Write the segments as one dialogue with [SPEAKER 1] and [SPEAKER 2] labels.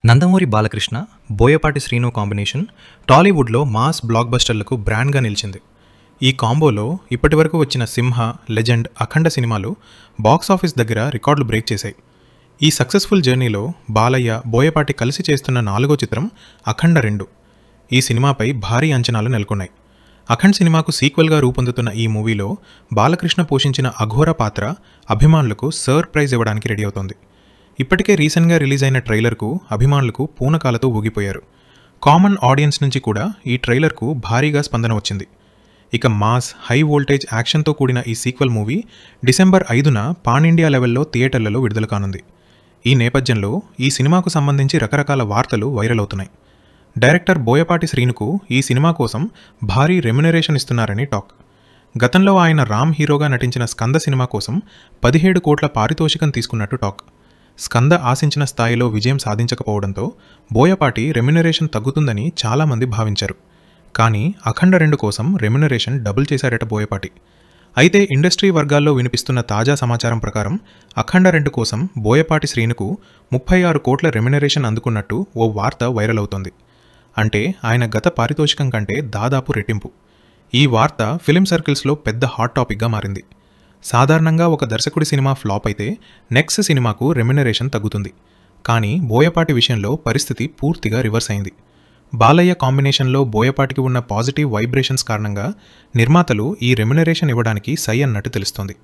[SPEAKER 1] Nandamuri Balakrishna, Boyapati Srinu combination టాలీవుడ్లో mass black బస్టర్లకు బ్రాండ్గా నిలిచింది. ఈ కాంబోలో ఇప్పటివరకు వచ్చిన సింహ, లెజెండ్, అఖండ సినిమాలు బాక్సాఫీస్ దగ్గర రికార్డులు బ్రేక్ చేశాయి. ఈ సక్సెస్ఫుల్ జర్నీలో బాలయ్య, బోయపాటి కలిసి చేస్తున్న 4వ చిత్రం అఖండ 2. ఈ సినిమాపై భారీ అంచనాలు నెలకొన్నాయి. అఖండ్ సినిమాకు సీక్వెల్గా రూపొందుతున్న ఈ మూవీలో బాలకృష్ణ పోషించిన అఘోర పాత్ర అభిమానులకు సర్ప్రైజ్ ఇవ్వడానికి రెడీ అవుతోంది. ఇప్పటికే రీసెంట్గా రిలీజ్ అయిన ట్రైలర్కు అభిమానులకు పూనకాలతో ఊగిపోయారు. కామన్ ఆడియన్స్ నుంచి కూడా ఈ ట్రైలర్కు భారీగా స్పందన వచ్చింది. ఇక మాస్, హై వోల్టేజ్ యాక్షన్తో కూడిన ఈ సీక్వెల్ మూవీ డిసెంబర్ 5న పాన్ ఇండియా లెవెల్లో థియేటర్లలో విడుదల కానుంది. ఈ నేపథ్యంలో ఈ సినిమాకు సంబంధించి రకరకాల వార్తలు వైరల్ అవుతున్నాయి. డైరెక్టర్ బోయపాటి శ్రీనుకు ఈ సినిమా కోసం భారీ రెమ్యునరేషన్ ఇస్తున్నారని టాక్. గతంలో ఆయన రామ్ హీరోగా నటించిన స్కంద సినిమా కోసం 17 కోట్ల పారితోషికం తీసుకున్నట్టు టాక్. స్కంద ఆశించిన స్థాయిలో విజయం సాధించకపోవడంతో బోయపాటి రెమ్యునరేషన్ తగ్గుతుందని చాలామంది భావించారు. కానీ అఖండ 2 కోసం రెమ్యునరేషన్ డబుల్ చేశారట బోయపాటి. అయితే ఇండస్ట్రీ వర్గాల్లో వినిపిస్తున్న తాజా సమాచారం ప్రకారం అఖండ 2 కోసం బోయపాటి శ్రీనుకు 36 కోట్ల రెమ్యునరేషన్ అందుకున్నట్టు ఓ వార్త వైరల్ అవుతోంది. అంటే ఆయన గత పారితోషికం కంటే దాదాపు రెట్టింపు. ఈ వార్త ఫిలిం సర్కిల్స్లో పెద్ద హాట్ టాపిక్గా మారింది. సాధారణంగా ఒక దర్శకుడి సినిమా ఫ్లాప్ అయితే నెక్స్ట్ సినిమాకు రెమ్యునరేషన్ తగ్గుతుంది. కానీ బోయపాటి విషయంలో పరిస్థితి పూర్తిగా రివర్స్ అయింది. బాలయ్య కాంబినేషన్లో బోయపాటికి ఉన్న పాజిటివ్ వైబ్రేషన్స్ కారణంగా నిర్మాతలు ఈ రెమ్యునరేషన్ ఇవ్వడానికి సై అన్నట్టు తెలుస్తోంది.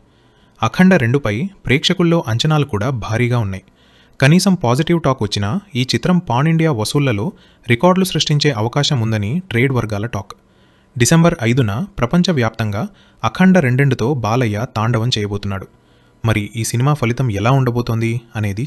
[SPEAKER 1] అఖండ 2పై ప్రేక్షకుల్లో అంచనాలు కూడా భారీగా ఉన్నాయి. కనీసం పాజిటివ్ టాక్ వచ్చినా ఈ చిత్రం పాన్ ఇండియా వసూళ్లలో రికార్డులు సృష్టించే అవకాశం ఉందని ట్రేడ్ వర్గాల టాక్. డిసెంబర్ 5న ప్రపంచవ్యాప్తంగా అఖండ 2తో బాలయ్య తాండవం చేయబోతున్నాడు. మరి ఈ సినిమా ఫలితం ఎలా ఉండబోతోంది అనేది